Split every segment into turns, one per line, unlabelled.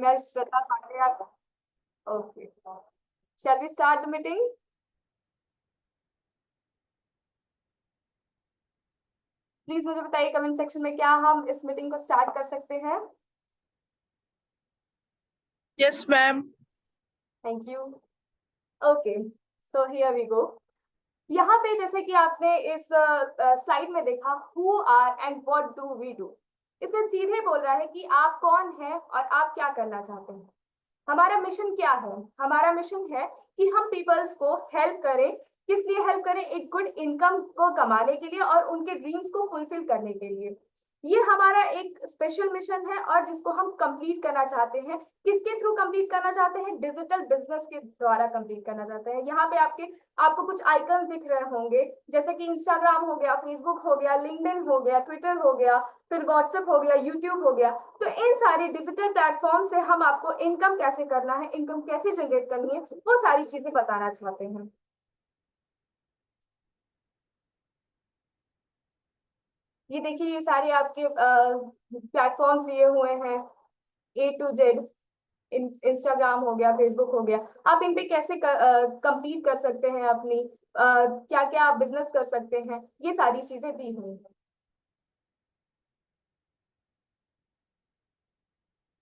मैं Shraddha Pandya. Okay, shall we start the meeting? Please मुझे बताइए कमेंट सेक्शन में, क्या हम इस मीटिंग को स्टार्ट कर सकते हैं?
Yes ma'am.
Thank you. Okay, so here we go. यहाँ पे जैसे कि आपने इस स्लाइड में देखा, who are and what do we do, इसमें सीधे बोल रहा है कि आप कौन हैं और आप क्या करना चाहते हैं। हमारा मिशन क्या है? हमारा मिशन है कि हम पीपल्स को हेल्प करें। किस लिए हेल्प करें? एक गुड इनकम को कमाने के लिए और उनके ड्रीम्स को फुलफिल करने के लिए। ये हमारा एक स्पेशल मिशन है और जिसको हम कंप्लीट करना चाहते हैं। किसके थ्रू कंप्लीट करना चाहते हैं? डिजिटल बिजनेस के द्वारा कंप्लीट करना चाहते हैं। यहाँ पे आपको कुछ आइकन दिख रहे होंगे, जैसे कि इंस्टाग्राम हो गया, फेसबुक हो गया, लिंक्डइन हो गया, ट्विटर हो गया, फिर व्हाट्सएप हो गया, यूट्यूब हो गया। तो इन सारे डिजिटल प्लेटफॉर्म से हम आपको इनकम कैसे करना है, इनकम कैसे जनरेट करनी है, वो सारी चीजें बताना चाहते हैं। ये देखिए, ये सारे आपके प्लेटफॉर्म्स दिए हुए हैं, A to Z। इंस्टाग्राम हो गया, फेसबुक हो गया। आप इन पे कैसे कंप्लीट कर सकते हैं अपनी, क्या क्या आप बिजनेस कर सकते हैं, ये सारी चीजें दी हुई हैं।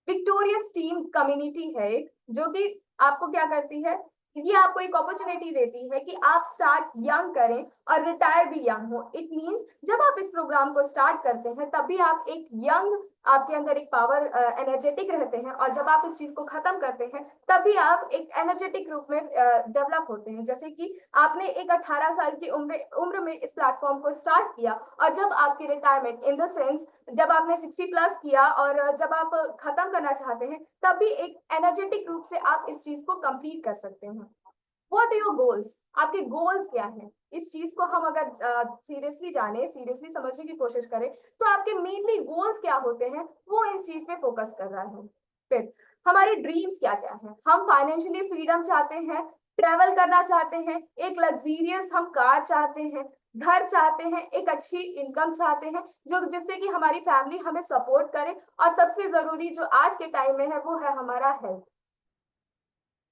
विक्टोरियस टीम कम्युनिटी है एक, जो कि आपको क्या करती है, ये आपको एक अपॉर्चुनिटी देती है कि आप स्टार्ट यंग करें और रिटायर भी यंग हो। इट मींस जब आप इस प्रोग्राम को स्टार्ट करते हैं तभी आप एक यंग, आपके अंदर एक पावर, एनर्जेटिक रहते हैं, और जब आप इस चीज को खत्म करते हैं तभी आप एक एनर्जेटिक रूप में डेवलप होते हैं। जैसे कि आपने एक 18 साल की उम्र में इस प्लेटफॉर्म को स्टार्ट किया, और जब आपकी रिटायरमेंट इन द सेंस जब आपने 60+ किया और जब आप खत्म करना चाहते हैं, तब भी एक एनर्जेटिक रूप से आप इस चीज को कंप्लीट कर सकते हैं। What are your goals? आपके गोल्स क्या हैं? इस चीज को हम अगर सीरियसली जाने, सीरियसली समझने की कोशिश करें, तो आपके मेनली गोल्स क्या होते हैं, वो इस चीज पे फोकस कर रहा है। फिर हमारे ड्रीम्स क्या क्या है? हम फाइनेंशियली फ्रीडम चाहते हैं, ट्रेवल करना चाहते हैं, एक लग्जीरियस हम कार चाहते हैं, घर चाहते हैं, एक अच्छी इनकम चाहते हैं, जो जिससे कि हमारी फैमिली हमें सपोर्ट करे, और सबसे जरूरी जो आज के टाइम में है वो है हमारा हेल्थ।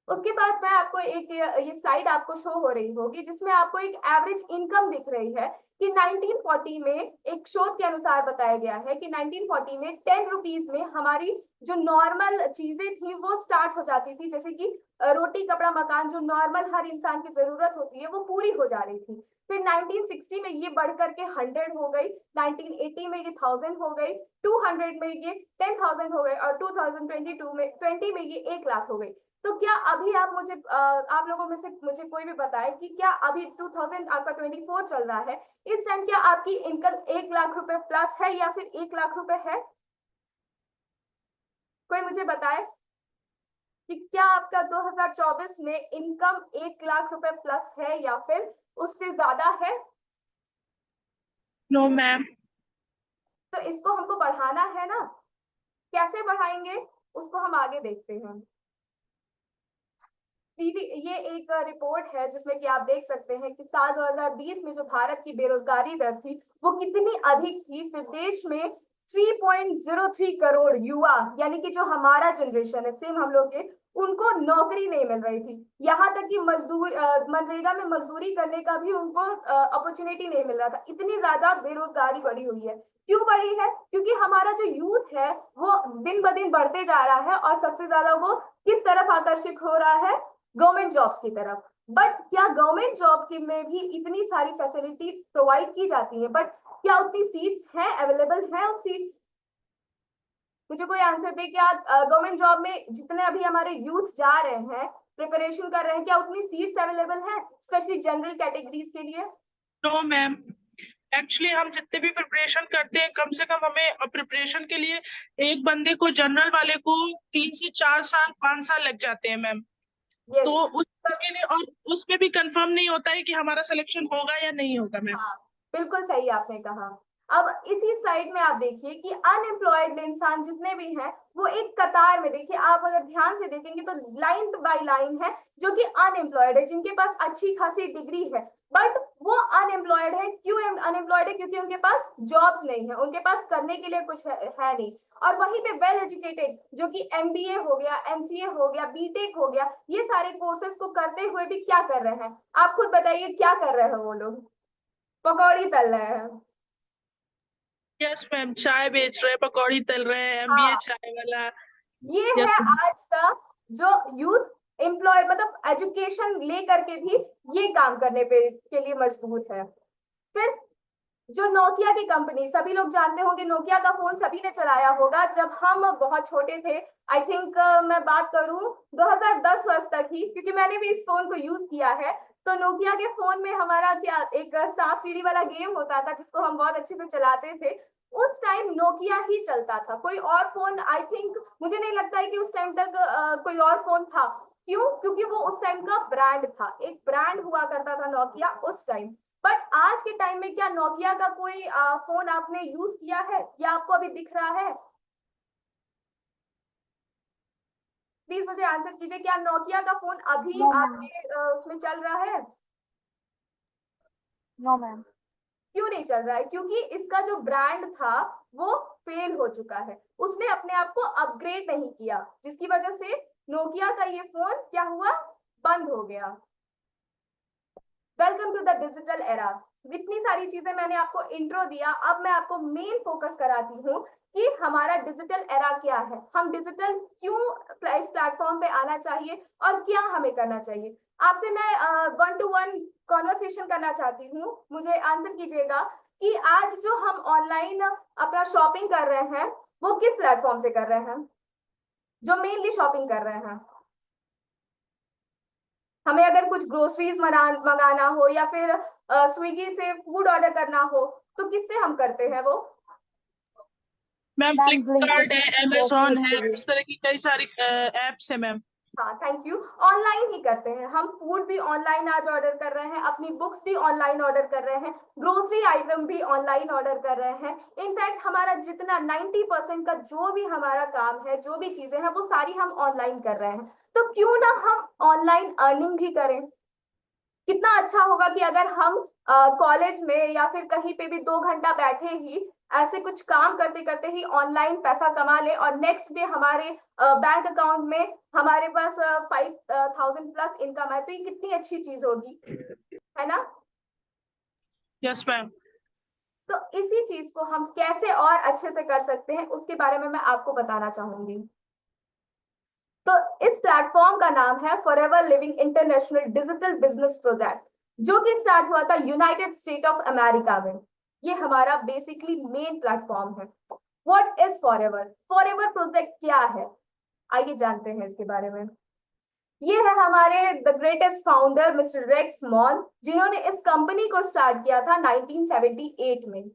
उसके बाद मैं आपको एक, ये स्लाइड आपको शो हो रही होगी जिसमें आपको एक एवरेज इनकम दिख रही है कि 1940 में एक शोध के अनुसार बताया गया है कि 1940 में 10 रुपीज में हमारी जो नॉर्मल चीजें थी वो स्टार्ट हो जाती थी, जैसे कि रोटी कपड़ा मकान, जो नॉर्मल हर इंसान की जरूरत होती है वो पूरी हो जा रही थी। फिर 1960 में ये बढ़ करके 100 हो गई, 1980 में ये 1000 हो गई, 200 में ये 10,000 हो गई, और 2020 में ये 1 लाख हो गई। तो क्या अभी आप मुझे, आप लोगों में से मुझे कोई भी बताए कि क्या अभी 2000 आपका 24 चल रहा है, इस टाइम क्या आपकी इनकम 1 लाख रुपए प्लस है या फिर 1 लाख रुपए है? कोई मुझे बताए कि क्या आपका 2024 में इनकम 1 लाख रुपए प्लस है या फिर उससे ज्यादा है?
No ma'am.
तो इसको हमको बढ़ाना है ना, कैसे बढ़ाएंगे उसको हम आगे देखते हैं। ये एक रिपोर्ट है जिसमें कि आप देख सकते हैं कि साल 2020 में जो भारत की बेरोजगारी दर थी वो कितनी अधिक थी। फिर देश में 3.03 करोड़ युवा, यानी कि जो हमारा जनरेशन है, सेम हम लोग के, उनको नौकरी नहीं मिल रही थी। यहाँ तक कि मनरेगा में मजदूरी करने का भी उनको अपॉर्चुनिटी नहीं मिल रहा था। इतनी ज्यादा बेरोजगारी बढ़ी हुई है। क्यों बढ़ी है? क्योंकि हमारा जो यूथ है वो दिन ब दिन बढ़ते जा रहा है, और सबसे ज्यादा वो किस तरफ आकर्षित हो रहा है? गवर्नमेंट जॉब्स की तरफ। बट क्या गवर्नमेंट जॉब की में भी इतनी सारी फैसिलिटी प्रोवाइड की जाती है, बट क्या उतनी सीट्स हैं, अवेलेबल हैं उस सीट्स? मुझे कोई आंसर दे। क्या गवर्नमेंट जॉब में जितने अभी हमारे यूथ जा रहे हैं, प्रिपरेशन कर रहे हैं, क्या उतनी सीट्स अवेलेबल हैं स्पेशली जनरल कैटेगरीज के लिए?
No ma'am. एक्चुअली हम जितने भी प्रिपरेशन करते हैं, कम से कम हमें प्रिपरेशन के लिए एक बंदे को, जनरल वाले को 3 से 4 साल 5 साल लग जाते हैं मैम।
यस।
तो उसके लिए, और उसमें भी कंफर्म नहीं होता है कि हमारा सिलेक्शन होगा या नहीं होगा मैम।
हाँ, बिल्कुल सही आपने कहा। अब इसी स्लाइड में आप देखिए कि अनएम्प्लॉयड इंसान जितने भी हैं वो एक कतार में, देखिए आप अगर ध्यान से देखेंगे तो लाइन बाय लाइन है जो कि अनएम्प्लॉयड है, जिनके पास अच्छी खासी डिग्री है। बट वो अनएम्प्लॉयड है। क्यों अनएम्प्लॉयड है? क्योंकि उनके पास जॉब्स नहीं है, उनके पास करने के लिए कुछ है नहीं। और वहीं पे वेल एजुकेटेड जो कि एमबीए हो गया, एमसीए हो गया, बीटेक हो गया, ये सारे कोर्सेज को करते हुए भी क्या कर रहे हैं? आप खुद बताइए, क्या कर रहे हैं वो लोग? पकौड़ी तल रहे हैं।
यस मैम, चाय बेच रहे हैं, पकौड़ी तल रहे हैं, एमबीए
हाँ,
चाय वाला।
ये
यस
है
मैम।
आज का जो यूथ एम्प्लॉय, मतलब एजुकेशन लेकर के भी ये काम करने पे के लिए मजबूर है। फिर जो नोकिया की कंपनी, सभी लोग जानते होंगे, नोकिया का फोन सभी ने चलाया होगा जब हम बहुत छोटे थे। आई थिंक मैं बात करूं 2010 वर्ष तक ही, क्योंकि मैंने भी इस फोन को यूज किया है। तो नोकिया के फोन में हमारा क्या एक सांप सीढ़ी वाला गेम होता था जिसको हम बहुत अच्छे से चलाते थे। उस टाइम नोकिया ही चलता था, कोई और फोन आई थिंक, मुझे नहीं लगता है कि उस टाइम तक कोई और फोन था। क्यों? क्योंकि वो उस टाइम का ब्रांड था, एक ब्रांड हुआ करता था नोकिया उस टाइम। बट आज के टाइम में क्या नोकिया का कोई फोन आपने यूज किया है या आपको अभी दिख रहा है? प्लीज मुझे आंसर कीजिए, क्या नोकिया का फोन अभी
नो मैम।
आपके उसमें चल रहा है?
No ma'am.
क्यों नहीं चल रहा है? क्योंकि इसका जो ब्रांड था वो फेल हो चुका है, उसने अपने आप को अपग्रेड नहीं किया, जिसकी वजह से नोकिया का ये फोन क्या हुआ, बंद हो गया। Welcome to the digital era. इतनी सारी चीजें मैंने आपको इंट्रो दिया, अब मैं आपको मेन फोकस कराती हूँ कि हमारा डिजिटल एरा क्या है, हम डिजिटल क्यों इस प्लेटफॉर्म पे आना चाहिए और क्या हमें करना चाहिए। आपसे मैं 1-to-1 कॉन्वर्सेशन करना चाहती हूँ, मुझे आंसर कीजिएगा कि आज जो हम ऑनलाइन अपना शॉपिंग कर रहे हैं वो किस प्लेटफॉर्म से कर रहे हैं? जो मेनली शॉपिंग कर रहे हैं, हमें अगर कुछ ग्रोसरीज मंगाना हो या फिर स्विगी से फूड ऑर्डर करना हो तो किससे हम करते हैं वो?
मैम
मैम
फ्लिपकार्ट
ब्लिंकिट
है,
ग्रोसरी
अमेजोन है,
के लिए।
इस तरह की कई सारी एप्स है मैम।
हाँ, थैंक यू। ऑनलाइन ही करते हैं हम, फूड भी ऑनलाइन आज ऑर्डर कर रहे हैं, अपनी बुक्स भी ऑनलाइन ऑर्डर कर रहे हैं, ग्रोसरी आइटम भी ऑनलाइन ऑर्डर कर रहे हैं। इनफैक्ट हमारा जितना 90% का जो भी हमारा काम है, जो भी चीजें हैं, वो सारी हम ऑनलाइन कर रहे हैं। तो क्यों ना हम ऑनलाइन अर्निंग भी करें? कितना अच्छा होगा कि अगर हम कॉलेज में या फिर कहीं पे भी 2 घंटा बैठे ही ऐसे कुछ काम करते करते ही ऑनलाइन पैसा कमा ले और नेक्स्ट डे हमारे बैंक अकाउंट में हमारे पास 5,000 प्लस इनकम है, तो ये कितनी अच्छी चीज होगी, है ना?
Yes ma'am.
तो इसी चीज को हम कैसे और अच्छे से कर सकते हैं उसके बारे में मैं आपको बताना चाहूंगी। तो इस प्लेटफॉर्म का नाम है forever living international digital business project, जो कि स्टार्ट हुआ था यूनाइटेड स्टेट ऑफ अमेरिका में। ये हमारा बेसिकली मेन प्लेटफॉर्म है। What is forever? Forever project क्या है, आइए जानते हैं इसके बारे में। ये है हमारे the greatest founder mister Rex Mall, जिन्होंने इस कंपनी को स्टार्ट किया था 1978 में।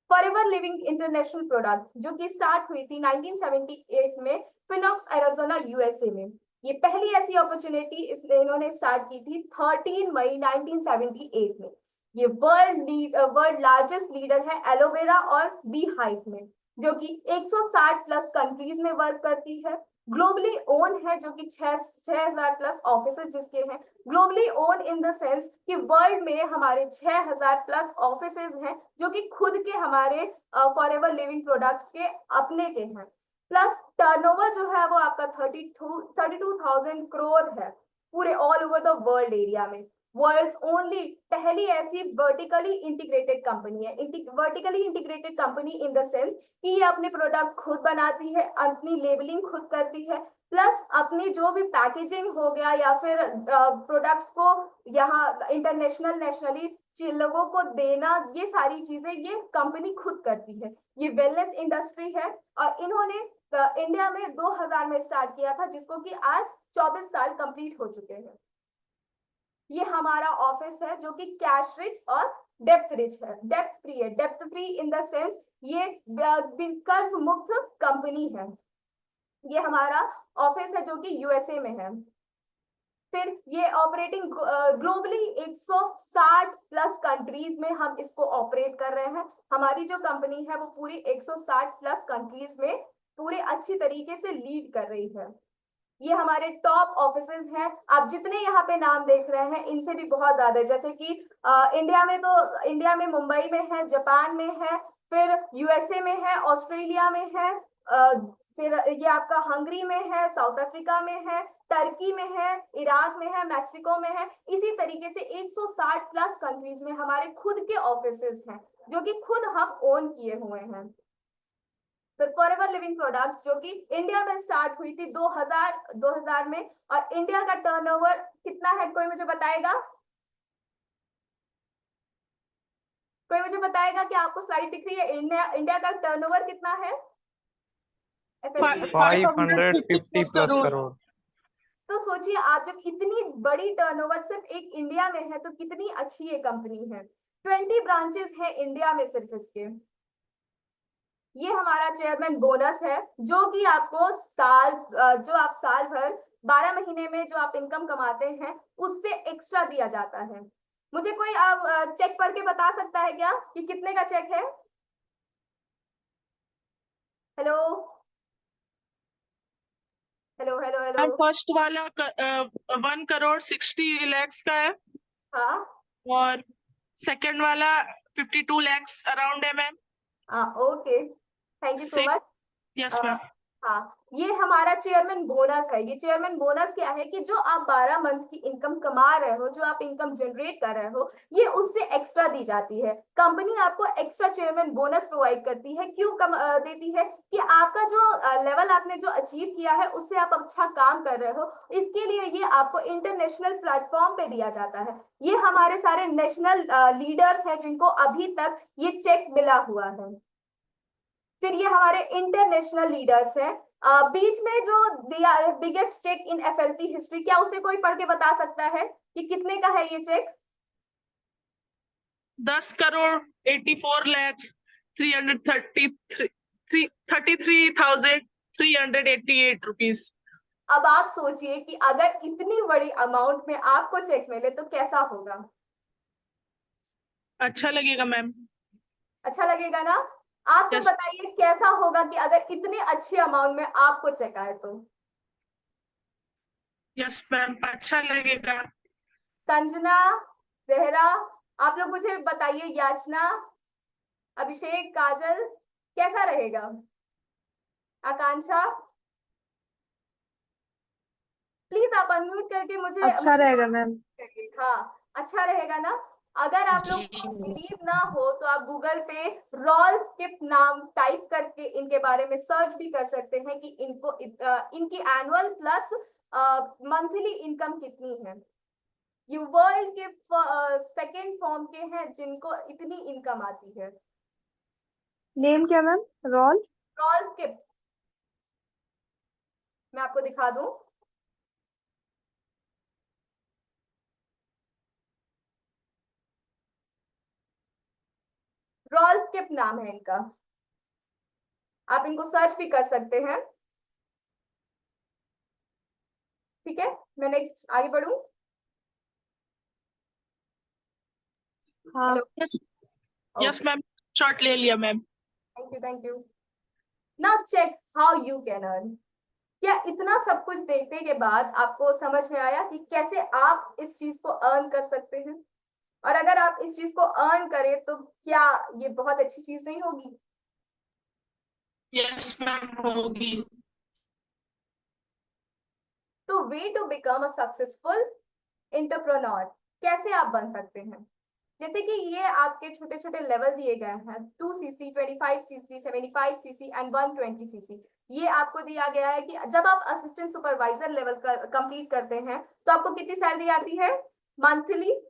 फॉरएवर लिविंग इंटरनेशनल प्रोडक्ट जो कि स्टार्ट हुई थी 1978 में फिनॉक्स एरिजोना यूएसए में। ये पहली ऐसी अपॉर्चुनिटी इन्होंने स्टार्ट की थी 13 मई 1978 में। ये वर्ल्ड लार्जेस्ट लीडर है एलोवेरा और बी हाइव में, जो कि 160 प्लस कंट्रीज में वर्क करती है। ग्लोबली ओन है, जो कि 6,000 प्लस ऑफिस जिसके हैं। Globally own in the sense कि वर्ल्ड में हमारे 6,000 प्लस ऑफिस हैं जो कि खुद के हमारे फॉरएवर लिविंग प्रोडक्ट्स के अपने के हैं। प्लस टर्नओवर जो है वो आपका 32,000 करोड़ है पूरे all over the world area में। वर्ल्ड्स ओनली पहली ऐसी वर्टिकली इंटीग्रेटेड कंपनी है। Vertically integrated company in the sense कि ये अपने प्रोडक्ट खुद बनाती है, अपनी लेबलिंग खुद करती है, प्लस अपनी जो भी पैकेजिंग हो गया या फिर प्रोडक्ट्स को यहाँ इंटरनेशनल नेशनली लोगों को देना, ये सारी चीजें ये कंपनी खुद करती है। ये वेलनेस इंडस्ट्री है और इन्होंने इंडिया में 2000 में स्टार्ट किया था, जिसको कि आज 24 साल कंप्लीट हो चुके हैं। ये हमारा ऑफिस है जो कि कैश रिच और डेप्थ रिच है, डेप्थ फ्री है। Depth free in the sense ये कर्ज मुक्त कंपनी है। ये हमारा ऑफिस है जो कि यूएसए में है। फिर ये ऑपरेटिंग ग्लोबली 160 प्लस कंट्रीज में हम इसको ऑपरेट कर रहे हैं। हमारी जो कंपनी है वो पूरी 160 प्लस कंट्रीज में पूरे अच्छी तरीके से लीड कर रही है। ये हमारे टॉप ऑफिसेज हैं। आप जितने यहाँ पे नाम देख रहे हैं इनसे भी बहुत ज्यादा है, जैसे कि इंडिया में मुंबई में है, जापान में है, फिर यूएसए में है, ऑस्ट्रेलिया में है, फिर ये आपका हंगरी में है, साउथ अफ्रीका में है, टर्की में है, इराक में है, मैक्सिको में है। इसी तरीके से 160 प्लस कंट्रीज में हमारे खुद के ऑफिसेज हैं जो कि खुद हम ओन किए हुए हैं। फिर फॉरएवर लिविंग प्रोडक्ट्स जो कि इंडिया में स्टार्ट हुई थी 2000 में, और इंडिया का टर्नओवर कितना है, कोई मुझे बताएगा? कोई मुझे बताएगा कि आपको स्लाइड दिख रही है? इंडिया का टर्नओवर कितना है FLT?
550 प्लस करोड़।
तो सोचिए, आप जब इतनी बड़ी टर्नओवर सिर्फ एक इंडिया में है तो कितनी अच्छी ये कंपनी है। 20 ब्रांचेस है इंडिया में सिर्फ इसके। ये हमारा चेयरमैन बोनस है जो कि आपको जो आप साल भर 12 महीने में जो आप इनकम कमाते हैं उससे एक्स्ट्रा दिया जाता है। मुझे कोई आप चेक पढ़ के बता सकता है क्या कि कितने का चेक है? Hello hello hello hello.
First वाला 1 करोड़ 60 लाख का है,
हाँ
और सेकंड वाला 52 लाख अराउंड है मैम।
हाँ, okay, thank you so much.
Yes ma'am.
हाँ, ये हमारा चेयरमैन बोनस है। ये चेयरमैन बोनस क्या है कि जो आप 12 मंथ की इनकम कमा रहे हो, जो आप इनकम जनरेट कर रहे हो, ये उससे एक्स्ट्रा दी जाती है। कंपनी आपको एक्स्ट्रा चेयरमैन बोनस प्रोवाइड करती है। क्यों देती है? कि आपका जो लेवल आपने जो अचीव किया है उससे आप अच्छा काम कर रहे हो, इसके लिए ये आपको इंटरनेशनल प्लेटफॉर्म पे दिया जाता है। ये हमारे सारे नेशनल लीडर्स हैं जिनको अभी तक ये चेक मिला हुआ है। फिर ये हमारे इंटरनेशनल लीडर्स हैं। बीच में जो दिया biggest check in FLT history, क्या उसे कोई पढ़ के बता सकता है कि कितने का है ये चेक?
10 करोड़ 84 लाख 333,388 रुपीज।
अब आप सोचिए कि अगर इतनी बड़ी अमाउंट में आपको चेक मिले तो कैसा होगा?
अच्छा लगेगा मैम।
अच्छा लगेगा ना? आप सब
Yes.
बताइए कैसा होगा कि अगर इतने अच्छे अमाउंट में आपको चेक आए तो?
यस मैम, अच्छा लगेगा।
संजना, जहरा, आप लोग मुझे बताइए। याचना, अभिषेक, काजल, कैसा रहेगा? आकांक्षा, प्लीज आप अनम्यूट करके मुझे
अच्छा रहेगा मैम।
हाँ, अच्छा रहेगा ना? अगर आप लोग को बिलीव ना हो तो आप गूगल पे रॉल्फ किप नाम टाइप करके इनके बारे में सर्च भी कर सकते हैं कि इनकी एनुअल प्लस मंथली इनकम कितनी है। ये वर्ल्ड के सेकेंड फॉर्म के हैं जिनको इतनी इनकम आती है।
नेम क्या मैम?
रॉल्फ किप, मैं आपको दिखा दूं। रॉल्फ किप नाम है इनका, आप इनको सर्च भी कर सकते हैं। ठीक है, मैं नेक्स्ट आगे बढ़ूं।
हाँ।
हेलो,
यस मैम, शॉर्ट ले लिया ma'am.
Thank you. Now check how you can earn. क्या इतना सब कुछ देखने के बाद आपको समझ में आया कि कैसे आप इस चीज को अर्न कर सकते हैं? और अगर आप इस चीज को अर्न करें तो क्या ये बहुत अच्छी चीज नहीं होगी?
यस मैम, होगी।
तो way to become a successful entrepreneur, कैसे आप बन सकते हैं? जैसे कि ये आपके छोटे छोटे लेवल दिए गए हैं, 2cc, 25cc, 75cc and 120cc। ये आपको दिया गया है कि जब आप असिस्टेंट सुपरवाइजर लेवल कंप्लीट करते हैं तो आपको कितनी सैलरी आती है monthly?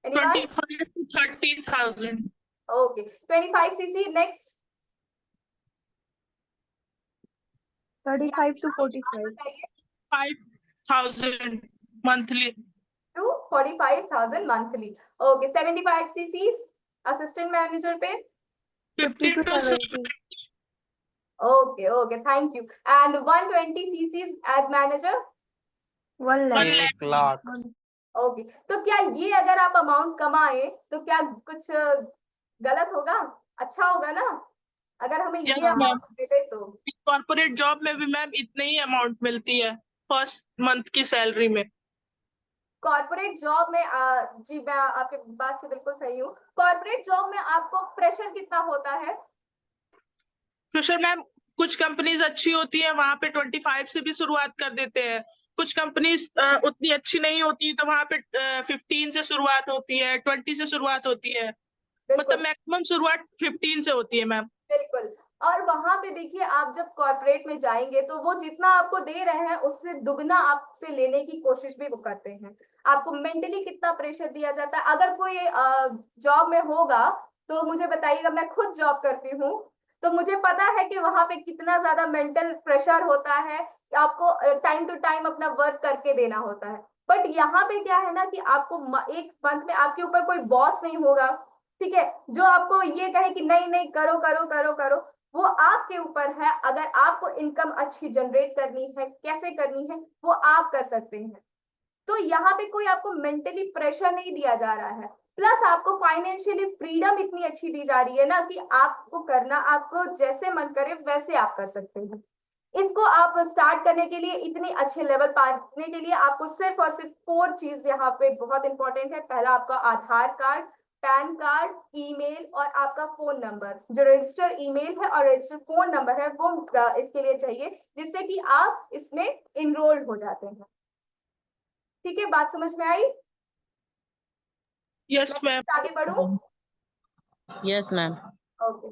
25 to 30,000।
Okay, 25cc। Next
35 to 45।
5,000 monthly.
To 45,000 monthly. Okay, 75cc assistant manager पे।
50
to
to
70।
Okay okay, thank you. And 120cc as manager.
1 lakh।
1
lakh.
Okay, तो क्या ये अगर आप अमाउंट कमाए तो क्या कुछ गलत होगा? अच्छा होगा ना? अगर हमें ये
Yes, ma'am.
अमाउंट मिले तो।
कॉर्पोरेट जॉब में भी मैम इतने ही अमाउंट मिलती है फर्स्ट मंथ की सैलरी में।
कॉर्पोरेट जॉब में जी मैं आपके बात से बिल्कुल सही हूँ। कॉर्पोरेट जॉब में आपको प्रेशर कितना होता है?
प्रेशर मैम कुछ कंपनीज अच्छी होती है, वहां पे 25 से भी शुरुआत कर देते हैं। कुछ कंपनीज उतनी अच्छी नहीं होती, तो वहां पे 15 से शुरुआत होती है, 20 से शुरुआत होती है। मतलब
बिल्कुल
मैक्सिमम शुरुआत 15 से होती है मैम।
बिल्कुल। और वहां पे देखिए, आप जब कॉर्पोरेट में जाएंगे तो वो जितना आपको दे रहे हैं उससे दुगना आपसे लेने की कोशिश भी वो करते हैं। आपको मेंटली कितना प्रेशर दिया जाता है, अगर कोई जॉब में होगा तो मुझे बताइएगा। मैं खुद जॉब करती हूँ तो मुझे पता है कि वहां पे कितना ज्यादा मेंटल प्रेशर होता है कि आपको टाइम टू टाइम अपना वर्क करके देना होता है। बट यहाँ पे क्या है ना कि आपको एक मंथ में आपके ऊपर कोई बॉस नहीं होगा, ठीक है, जो आपको ये कहे कि नहीं नहीं करो करो करो करो। वो आपके ऊपर है, अगर आपको इनकम अच्छी जनरेट करनी है, कैसे करनी है वो आप कर सकते हैं। तो यहाँ पे कोई आपको मेंटली प्रेशर नहीं दिया जा रहा है, प्लस आपको फाइनेंशियली फ्रीडम इतनी अच्छी दी जा रही है ना कि आपको करना, आपको जैसे मन करे वैसे आप कर सकते हैं। इसको आप स्टार्ट करने के लिए, इतनी अच्छे लेवल पाने के लिए आपको सिर्फ और सिर्फ 4 चीज यहाँ पे बहुत इंपॉर्टेंट है। पहला आपका आधार कार्ड, पैन कार्ड, ईमेल और आपका फोन नंबर। जो रजिस्टर ईमेल है और रजिस्टर फोन नंबर है वो इसके लिए चाहिए, जिससे कि आप इसमें इनरोल्ड हो जाते हैं। ठीक है, बात समझ में आई?
Yes ma'am.
आगे बढ़ूं?
Yes ma'am.
ओके।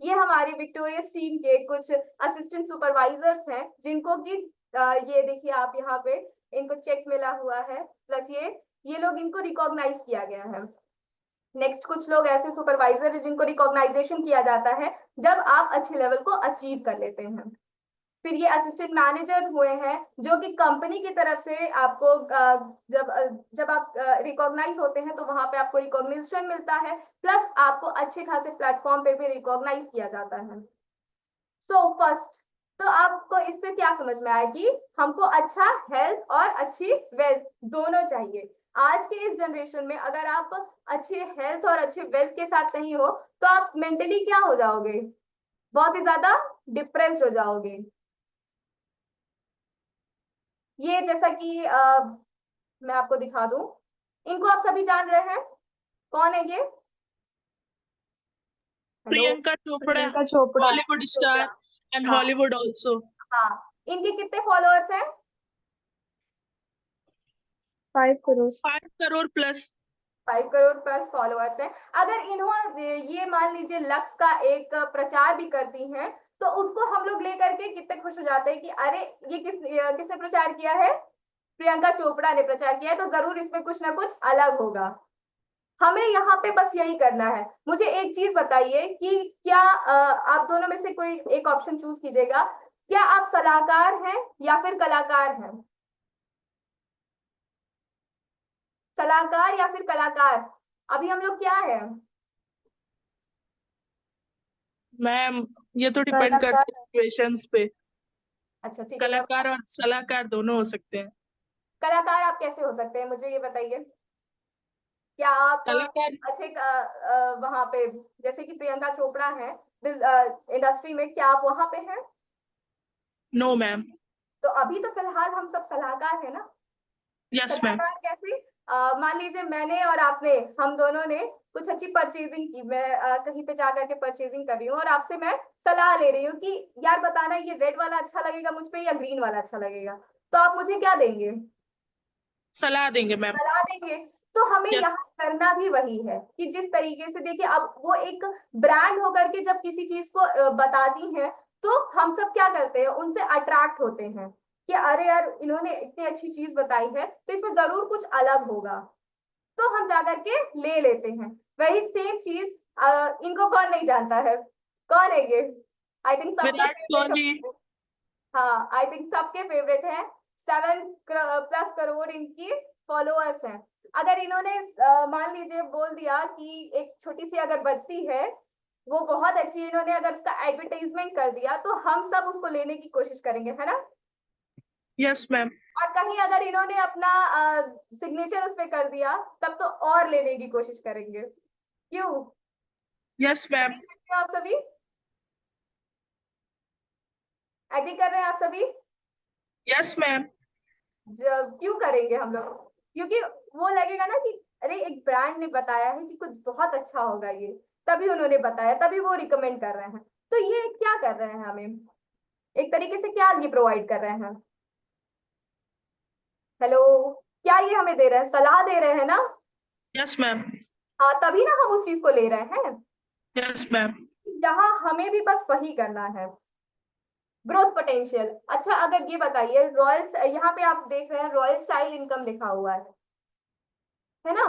ये हमारी विक्टोरियस टीम के कुछ असिस्टेंट सुपरवाइजर्स हैं, जिनको कि ये देखिए आप यहाँ पे इनको चेक मिला हुआ है, प्लस ये लोग, इनको रिकॉग्नाइज किया गया है। नेक्स्ट कुछ लोग ऐसे सुपरवाइजर है जिनको रिकॉग्नाइजेशन किया जाता है जब आप अच्छे लेवल को अचीव कर लेते हैं। फिर ये असिस्टेंट मैनेजर हुए हैं, जो कि कंपनी की तरफ से आपको जब आप रिकॉग्नाइज होते हैं तो वहां पे आपको रिकॉग्निशन मिलता है, प्लस आपको अच्छे खासे प्लेटफॉर्म पे भी रिकॉग्नाइज किया जाता है। सो फर्स्ट, तो आपको इससे क्या समझ में आया कि हमको अच्छा हेल्थ और अच्छी वेल्थ दोनों चाहिए। आज के इस जनरेशन में अगर आप अच्छे हेल्थ और अच्छे वेल्थ के साथ नहीं हो तो आप मेंटली क्या हो जाओगे? बहुत ही ज्यादा डिप्रेस्ड हो जाओगे। ये जैसा कि मैं आपको दिखा दूं, इनको आप सभी जान रहे हैं, कौन है ये? Hello.
Priyanka Chopra,
Priyanka Chopra.
Bollywood star and
हाँ
हॉलीवुड आल्सो।
हाँ। इनके कितने फॉलोअर्स हैं?
5 crore.
5 crore plus.
5 crore plus followers हैं। अगर इन्होंने ये मान लीजिए लक्ष्य का एक प्रचार भी करती हैं तो उसको हम लोग लेकर के कितने खुश हो जाते हैं कि अरे ये किसने प्रचार किया है? प्रियंका चोपड़ा ने प्रचार किया है, तो जरूर इसमें कुछ ना कुछ अलग होगा। हमें यहाँ पे बस यही करना है। मुझे एक चीज बताइए कि क्या आप दोनों में से कोई एक ऑप्शन चूज कीजिएगा। क्या आप सलाहकार हैं या फिर कलाकार हैं? सलाहकार या फिर कलाकार? अभी हम लोग क्या है?
मैम ये तो डिपेंड
कलाकार
करता है सिचुएशंस पे।
अच्छा ठीक है,
कलाकार और सलाहकार दोनों हो सकते हैं।
कलाकार आप कैसे हो सकते हैं, मुझे ये बताइए। क्या आप
कलाकार
अच्छे वहां पे, जैसे कि प्रियंका चोपड़ा है इंडस्ट्री में, क्या आप वहां पे हैं?
No ma'am.
तो अभी तो फिलहाल हम सब सलाहकार है ना।
Yes ma'am.
सलाहकार कैसे? मान लीजिए मैंने और आपने, हम दोनों ने कुछ अच्छी परचेजिंग की, मैं कहीं पे जाकर के परचेजिंग कर रही हूँ और आपसे मैं सलाह ले रही हूँ कि यार बताना ये रेड वाला अच्छा लगेगा मुझ पे या ग्रीन वाला अच्छा लगेगा, तो आप मुझे क्या देंगे?
सलाह देंगे मैम।
सलाह देंगे। तो हमें
यस।
यहाँ करना भी वही है कि जिस तरीके से, देखिए अब वो एक ब्रांड होकर के जब किसी चीज को बताती हैं तो हम सब क्या करते हैं, उनसे अट्रैक्ट होते हैं कि अरे यार इन्होंने इतनी अच्छी चीज बताई है तो इसमें जरूर कुछ अलग होगा, तो हम जाकर के ले लेते हैं। वही सेम चीज इनको कौन नहीं जानता है? कौन है ये? आई थिंक सबके
विराट कोहली।
फेवरेट। हाँ, आई थिंक सबके फेवरेट है। 7+ करोड़ इनकी फॉलोअर्स हैं। अगर इन्होंने मान लीजिए बोल दिया कि एक छोटी सी अगर बत्ती है वो बहुत अच्छी है, इन्होंने अगर उसका एडवर्टाइजमेंट कर दिया तो हम सब उसको लेने की कोशिश करेंगे, है ना।
Yes ma'am.
और कहीं अगर इन्होंने अपना सिग्नेचर उस पर कर दिया तब तो और लेने की कोशिश करेंगे। क्यों?
Yes ma'am.
आप सभी एग्री कर रहे हैं आप सभी?
Yes ma'am.
क्यों करेंगे हम लोग? क्योंकि वो लगेगा ना कि अरे एक ब्रांड ने बताया है कि कुछ बहुत अच्छा होगा ये, तभी उन्होंने बताया, तभी वो रिकमेंड कर रहे हैं। तो ये क्या कर रहे हैं हमें, एक तरीके से क्या ये प्रोवाइड कर रहे हैं? हेलो, क्या ये हमें दे रहे हैं, सलाह दे रहे हैं ना?
Yes ma'am.
हाँ, तभी ना हम उस चीज को ले रहे हैं।
Yes ma'am.
यहाँ हमें भी बस वही करना है। Growth potential. अच्छा, अगर ये बताइए, रॉयल, यहाँ पे आप देख रहे हैं रॉयल स्टाइल इनकम लिखा हुआ है ना?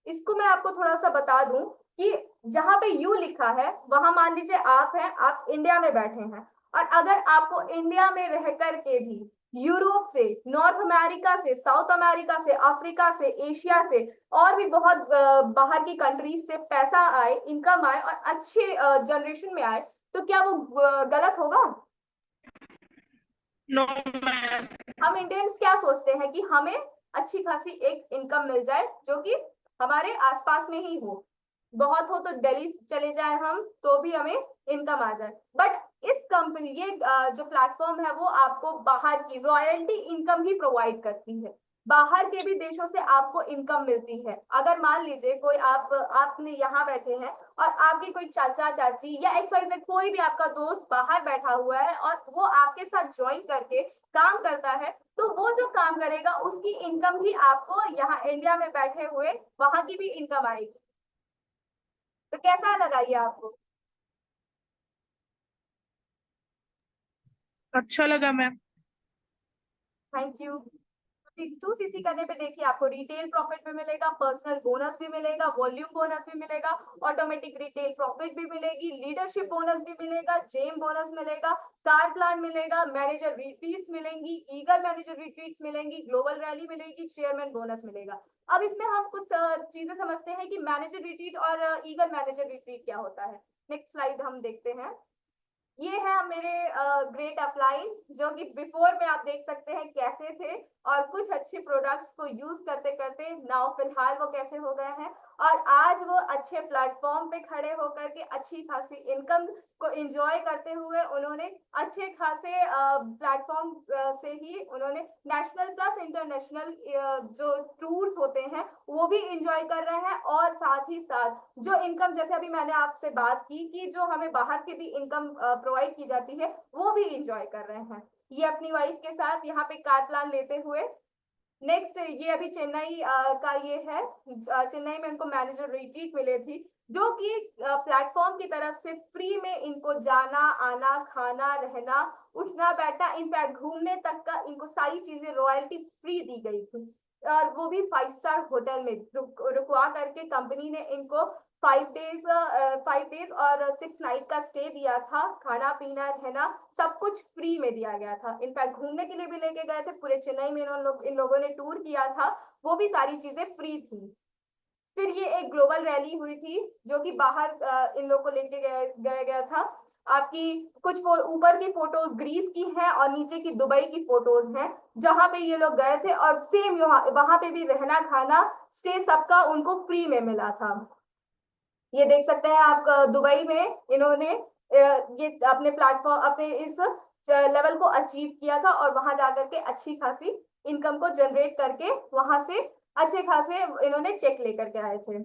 इसको मैं आपको थोड़ा सा बता दूं कि जहां पे यू लिखा है वहां मान लीजिए आप हैं, आप इंडिया में बैठे हैं, और अगर आपको इंडिया में रह करके भी यूरोप से, नॉर्थ अमेरिका से, साउथ अमेरिका से, अफ्रीका से, एशिया से और भी बहुत बाहर की कंट्रीज से पैसा आए, इनकम आए और अच्छे जनरेशन में आए, तो क्या वो गलत होगा?
No ma'am.
हम इंडियंस क्या सोचते हैं कि हमें अच्छी खासी एक इनकम मिल जाए जो कि हमारे आसपास में ही हो, बहुत हो तो दिल्ली चले जाए हम तो भी हमें इनकम आ जाए। बट इस कंपनी, ये जो प्लेटफॉर्म है वो आपको बाहर की रॉयल्टी इनकम ही प्रोवाइड करती है, बाहर के भी देशों से आपको इनकम मिलती है। अगर मान लीजिए कोई आपने यहाँ बैठे हैं और आपके कोई चाचा चाची या XYZ कोई भी आपका दोस्त बाहर बैठा हुआ है और वो आपके साथ ज्वाइन करके काम करता है, तो वो जो काम करेगा उसकी इनकम भी आपको यहाँ इंडिया में बैठे हुए वहां की भी इनकम आएगी। तो कैसा लगा ये आपको?
अच्छा लगा मैम।
Thank you. 2CC करने पे देखिए आपको रिटेल प्रॉफिट भी मिलेगा, पर्सनल बोनस भी मिलेगा, वॉल्यूम बोनस भी मिलेगा, ऑटोमेटिक रिटेल प्रॉफिट भी मिलेगी, लीडरशिप बोनस भी मिलेगा, जेम बोनस मिलेगा, कार प्लान मिलेगा, मैनेजर रिट्रीट्स मिलेंगी, ईगल मैनेजर रिट्रीट्स मिलेंगी, ग्लोबल रैली मिलेगी, चेयरमैन बोनस मिलेगा। अब इसमें हम कुछ चीजें समझते हैं कि मैनेजर रिट्रीट और ईगल मैनेजर रिट्रीट क्या होता है। नेक्स्ट स्लाइड हम देखते हैं। ये है मेरे ग्रेट अपलाइन, जो कि बिफोर में आप देख सकते हैं कैसे थे और कुछ अच्छे प्रोडक्ट्स को यूज करते करते नाउ फिलहाल वो कैसे हो गए हैं, और आज वो अच्छे प्लेटफॉर्म पे खड़े होकर के अच्छी खासी इनकम को एंजॉय करते हुए उन्होंने अच्छे खासे प्लेटफॉर्म से ही उन्होंने नेशनल प्लस इंटरनेशनल जो टूर्स होते हैं वो भी एंजॉय कर रहे हैं, और साथ ही साथ जो इनकम, जैसे अभी मैंने आपसे बात की कि जो हमें बाहर के भी इनकम प्रोवाइड की जाती है वो भी एंजॉय कर रहे हैं, ये अपनी वाइफ के साथ यहाँ पे कार प्लान लेते हुए। नेक्स्ट, ये अभी चेन्नई का ये है, चेन्नई में इनको मैनेजर रिट्रीट मिले थी, जो कि प्लेटफॉर्म की तरफ से फ्री में इनको जाना आना, खाना, रहना, उठना बैठना, इनफैक्ट घूमने तक का इनको सारी चीजें रॉयल्टी फ्री दी गई थी, और वो भी 5 स्टार होटल में रुकवा करके कंपनी ने इनको 5 डेज और 6 नाइट का स्टे दिया था, खाना पीना रहना सब कुछ फ्री में दिया गया था, इनफैक्ट घूमने के लिए भी लेके गए थे, पूरे चेन्नई में इन लोगों ने टूर किया था, वो भी सारी चीजें फ्री थी। फिर ये एक ग्लोबल रैली हुई थी जो कि बाहर इन लोगों को लेके गया था। आपकी कुछ ऊपर की फोटोज ग्रीस की हैं और नीचे की दुबई की फोटोज हैं, जहां पे ये लोग गए थे, और सेम वहां पे भी रहना खाना स्टे सबका उनको फ्री में मिला था। ये देख सकते हैं आप, दुबई में इन्होंने ये अपने प्लेटफॉर्म, अपने इस लेवल को अचीव किया था और वहां जाकर के अच्छी खासी इनकम को जनरेट करके वहां से अच्छे खासे इन्होंने चेक लेकर के आए थे।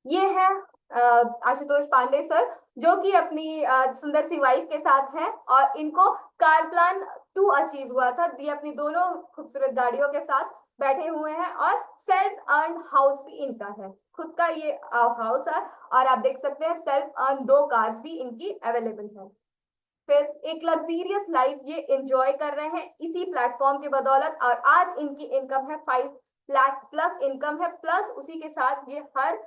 ये है आशुतोष पांडे सर, जो कि अपनी सुंदर सी वाइफ के साथ हैं, और इनको कार प्लान 2 अचीव हुआ था, ये अपनी दोनों खूबसूरत गाड़ियों के साथ बैठे हुए हैं, और सेल्फ अर्न हाउस भी इनका है, खुद का ये हाउस है, और आप देख सकते हैं सेल्फ अर्न 2 कार्स भी इनकी अवेलेबल है। फिर एक लग्जीरियस लाइफ ये एंजॉय कर रहे हैं इसी प्लेटफॉर्म के बदौलत, और आज इनकी इनकम है 5 लाख प्लस इनकम है, प्लस उसी के साथ ये हर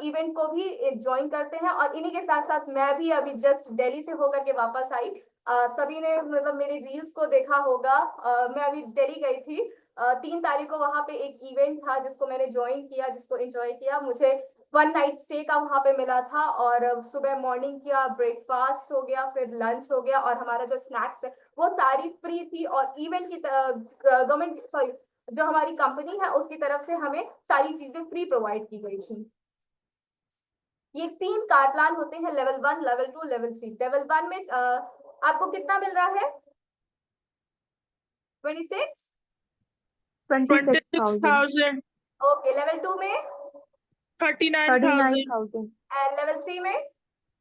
इवेंट को भी ज्वाइन करते हैं, और इन्हीं के साथ साथ मैं भी अभी जस्ट दिल्ली से होकर के वापस आई, सभी ने मतलब मेरे रील्स को देखा होगा, मैं अभी दिल्ली गई थी, 3 तारीख को वहां पे एक इवेंट था जिसको मैंने ज्वाइन किया, जिसको एंजॉय किया, मुझे 1 नाइट स्टे का वहां पे मिला था, और सुबह मॉर्निंग किया, ब्रेकफास्ट हो गया, फिर लंच हो गया, और हमारा जो स्नैक्स है वो सारी फ्री थी, और इवेंट की गवर्नमेंट, सॉरी, जो हमारी कंपनी है उसकी तरफ से हमें सारी चीजें फ्री प्रोवाइड की गई थी। ये 3 कार प्लान होते हैं, लेवल 1, लेवल 2, लेवल 3। लेवल 1 में आपको कितना मिल रहा है? 26?
26,000.
26,000,
ओके, लेवल 2 में
39,000,
39,000.
एंड लेवल 3 में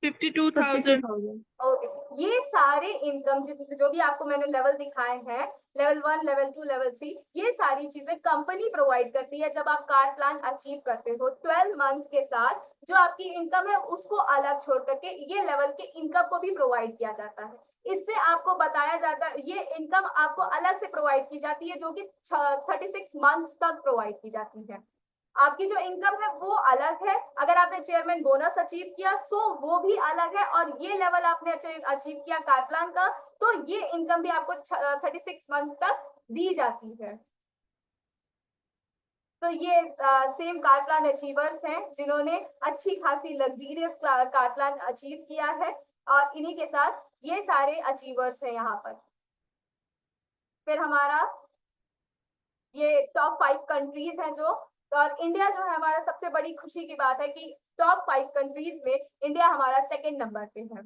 52,000.
52,000.
ओके। ये सारे इनकम जो भी आपको मैंने लेवल दिखाए हैं, लेवल 1, लेवल 2, लेवल 3, ये सारी चीजें कंपनी प्रोवाइड करती है जब आप कार प्लान अचीव करते हो 12 मंथ के साथ। जो आपकी इनकम है उसको अलग छोड़ करके ये लेवल के इनकम को भी प्रोवाइड किया जाता है। इससे आपको बताया जाता है, ये इनकम आपको अलग से प्रोवाइड की जाती है जो कि 36 मंथ तक प्रोवाइड की जाती है। आपकी जो इनकम है वो अलग है। अगर आपने चेयरमैन बोनस अचीव किया सो वो भी अलग है, और ये लेवल आपने अचीव किया कार प्लान का तो ये इनकम भी आपको 36 मंथ तक दी जाती है। तो ये सेम कार प्लान अचीवर्स हैं जिन्होंने अच्छी खासी लग्जीरियस कार प्लान अचीव किया है, और इन्हीं के साथ ये सारे अचीवर्स हैं यहाँ पर। फिर हमारा ये टॉप 5 कंट्रीज हैं जो, और इंडिया जो है हमारा सबसे बड़ी खुशी की बात है कि टॉप 5 कंट्रीज में इंडिया हमारा 2nd नंबर पे है।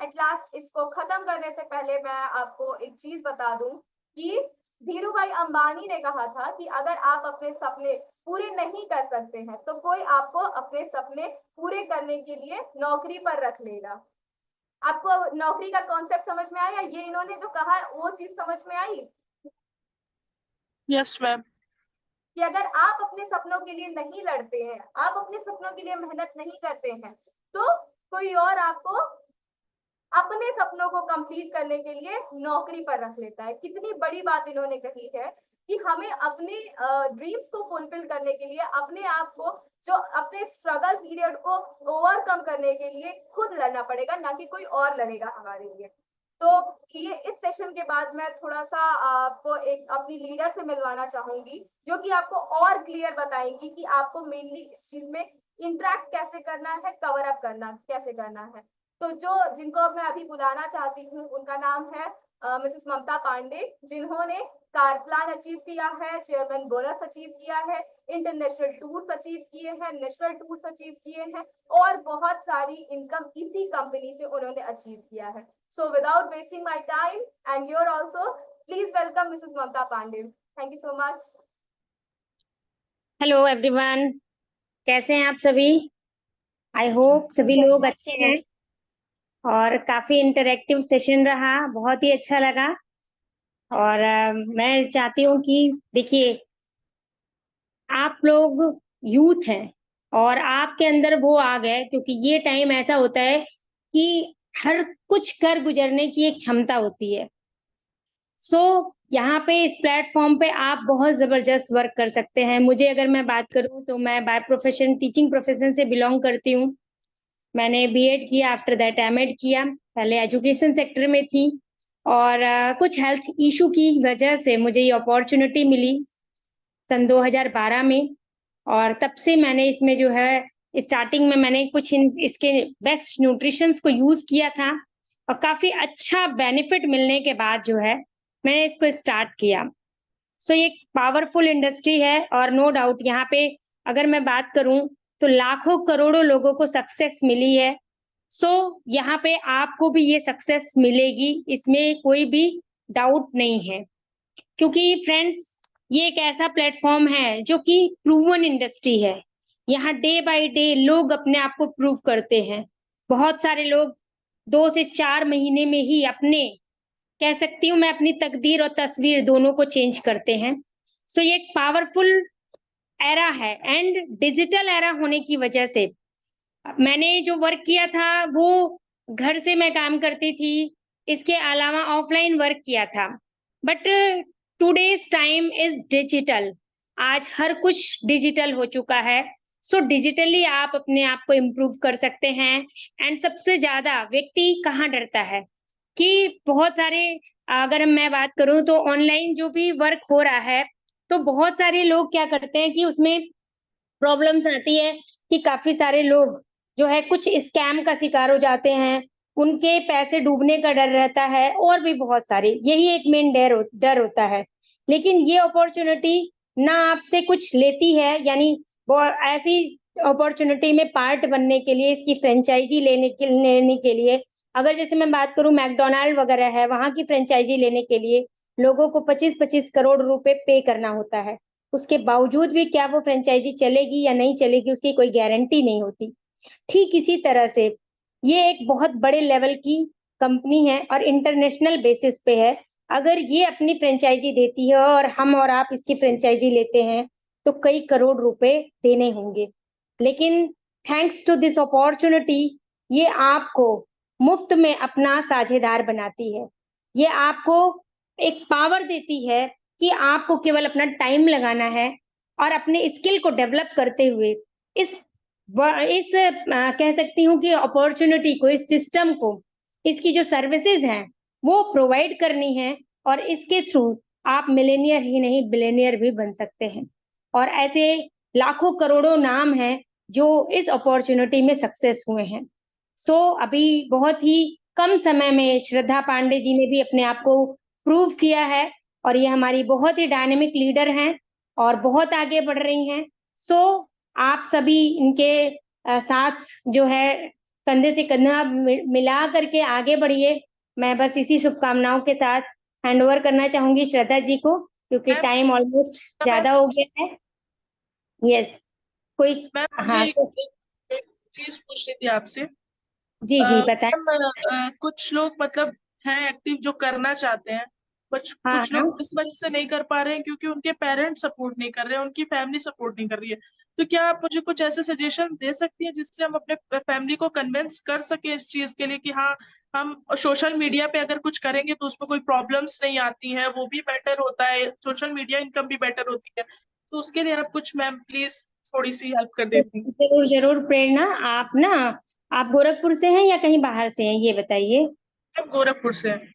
एट लास्ट इसको खत्म करने से पहले मैं आपको एक चीज बता दूं कि धीरू भाई अंबानी ने कहा था कि अगर आप अपने सपने पूरे नहीं कर सकते हैं तो कोई आपको अपने सपने पूरे करने के लिए नौकरी पर रख लेगा। आपको नौकरी का कॉन्सेप्ट समझ में आया? ये इन्होंने जो कहा वो चीज समझ में आई
Yes, ma'am.
कि अगर आप अपने सपनों के लिए नहीं लड़ते हैं, आप अपने सपनों के लिए मेहनत नहीं करते हैं, तो कोई और आपको अपने सपनों को कंप्लीट करने के लिए नौकरी पर रख लेता है। कितनी बड़ी बात इन्होंने कही है कि हमें अपने ड्रीम्स को फुलफिल करने के लिए, अपने आप को जो अपने स्ट्रगल पीरियड को ओवरकम करने के लिए खुद लड़ना पड़ेगा, ना कि कोई और लड़ेगा हमारे लिए। तो ये इस सेशन के बाद मैं थोड़ा सा आपको एक अपनी लीडर से मिलवाना चाहूंगी जो कि आपको और क्लियर बताएंगी कि आपको मेनली इस चीज में इंटरेक्ट कैसे करना है, कवर अप करना कैसे करना है। तो जिनको मैं अभी बुलाना चाहती हूँ उनका नाम है मिसेस ममता पांडे, जिन्होंने कार प्लान अचीव किया है, चेयरमैन बोनस अचीव किया है, इंटरनेशनल टूर्स अचीव किए हैं, नेशनल टूर्स अचीव किए हैं, और बहुत सारी इनकम इसी कंपनी से उन्होंने अचीव किया है। So without wasting my time and your also, please welcome Mrs Mamta Pandey. Thank you so much.
Hello everyone, कैसे हैं आप सभी? आई होप सभी लोग अच्छे हैं, और काफी इंटरेक्टिव सेशन रहा, बहुत ही अच्छा लगा। और मैं चाहती हूँ कि देखिए, आप लोग यूथ हैं और आपके अंदर वो आ गए, क्योंकि ये टाइम ऐसा होता है कि हर कुछ कर गुजरने की एक क्षमता होती है। सो यहाँ पे इस प्लेटफॉर्म पे आप बहुत जबरदस्त वर्क कर सकते हैं। मुझे अगर मैं बात करूँ तो मैं बाय प्रोफेशन टीचिंग प्रोफेशन से बिलोंग करती हूँ। मैंने बीएड किया, आफ्टर दैट एमएड किया। पहले एजुकेशन सेक्टर में थी, और कुछ हेल्थ इशू की वजह से मुझे ये अपॉर्चुनिटी मिली सन 2012 में, और तब से मैंने इसमें जो है स्टार्टिंग में मैंने कुछ इसके बेस्ट न्यूट्रिशंस को यूज किया था, और काफी अच्छा बेनिफिट मिलने के बाद जो है मैंने इसको स्टार्ट किया। सो ये पावरफुल इंडस्ट्री है, और नो डाउट यहाँ पे अगर मैं बात करूं तो लाखों करोड़ों लोगों को सक्सेस मिली है। सो यहाँ पे आपको भी ये सक्सेस मिलेगी, इसमें कोई भी डाउट नहीं है, क्योंकि फ्रेंड्स ये एक ऐसा प्लेटफॉर्म है जो कि प्रूवन इंडस्ट्री है। यहाँ डे बाय डे लोग अपने आप को प्रूव करते हैं। बहुत सारे लोग 2 से 4 महीने में ही अपने, कह सकती हूँ मैं, अपनी तकदीर और तस्वीर दोनों को चेंज करते हैं। सो ये एक पावरफुल एरा है, एंड डिजिटल एरा होने की वजह से मैंने जो वर्क किया था वो घर से मैं काम करती थी, इसके अलावा ऑफलाइन वर्क किया था। But today's time is digital, आज हर कुछ डिजिटल हो चुका है। सो डिजिटली आप अपने आप को इम्प्रूव कर सकते हैं। एंड सबसे ज्यादा व्यक्ति कहाँ डरता है कि बहुत सारे, अगर मैं बात करूं तो ऑनलाइन जो भी वर्क हो रहा है, तो बहुत सारे लोग क्या करते हैं कि उसमें प्रॉब्लम्स आती है कि काफी सारे लोग जो है कुछ स्कैम का शिकार हो जाते हैं, उनके पैसे डूबने का डर रहता है, और भी बहुत सारे, यही एक मेन डर होता है। लेकिन ये अपॉर्चुनिटी ना आपसे कुछ लेती है, यानी ऐसी अपॉर्चुनिटी में पार्ट बनने के लिए, इसकी फ्रेंचाइजी लेने के लिए, अगर जैसे मैं बात करूं मैकडोनाल्ड वगैरह है, वहां की फ्रेंचाइजी लेने के लिए लोगों को 25-25 करोड़ रुपए पे करना होता है। उसके बावजूद भी क्या वो फ्रेंचाइजी चलेगी या नहीं चलेगी, उसकी कोई गारंटी नहीं होती। ठीक इसी तरह से ये एक बहुत बड़े लेवल की कंपनी है और इंटरनेशनल बेसिस पे है। अगर ये अपनी फ्रेंचाइजी देती है और हम और आप इसकी फ्रेंचाइजी लेते हैं तो कई करोड़ रुपए देने होंगे, लेकिन थैंक्स टू दिस अपॉर्चुनिटी ये आपको मुफ्त में अपना साझेदार बनाती है। ये आपको एक पावर देती है कि आपको केवल अपना टाइम लगाना है और अपने स्किल को डेवलप करते हुए इस कह सकती हूँ कि अपॉर्चुनिटी को, इस सिस्टम को, इसकी जो सर्विसेज हैं वो प्रोवाइड करनी है और इसके थ्रू आप मिलेनियर ही नहीं बिलियनियर भी बन सकते हैं। और ऐसे लाखों करोड़ों नाम हैं जो इस अपॉर्चुनिटी में सक्सेस हुए हैं। सो अभी बहुत ही कम समय में श्रद्धा पांडे जी ने भी अपने आप को प्रूव किया है और ये हमारी बहुत ही डायनेमिक लीडर हैं और बहुत आगे बढ़ रही हैं। सो आप सभी इनके साथ जो है कंधे से कंधा मिला करके आगे बढ़िए। मैं बस इसी शुभकामनाओं के साथ हैंड ओवर करना चाहूंगी श्रद्धा जी को, क्योंकि
मैम,
टाइम ऑलमोस्ट ज्यादा हो गया है। यस, कोई
मैम मुझे
हाँ
एक चीज पूछनी थी आपसे।
जी जी बताएं।
मैम, कुछ लोग मतलब हैं एक्टिव जो करना चाहते हैं, कुछ
हाँ
कुछ
हाँ
लोग इस वजह से नहीं कर पा रहे हैं क्योंकि उनके पेरेंट्स सपोर्ट नहीं कर रहे हैं, उनकी फैमिली सपोर्ट नहीं कर रही है। तो क्या आप मुझे कुछ ऐसे सजेशन दे सकती हैं जिससे हम अपने फैमिली को कन्विंस कर सके इस चीज के लिए कि हाँ, हम सोशल मीडिया पे अगर कुछ करेंगे तो उसमें कोई प्रॉब्लम्स नहीं आती हैं, वो भी बेटर होता है, सोशल मीडिया इनकम भी बेटर होती है। तो उसके लिए आप कुछ मैम प्लीज थोड़ी सी हेल्प कर देती।
जरूर जरूर प्रेरणा, आप गोरखपुर से हैं या कहीं बाहर से हैं ये बताइए।
हम गोरखपुर से हैं।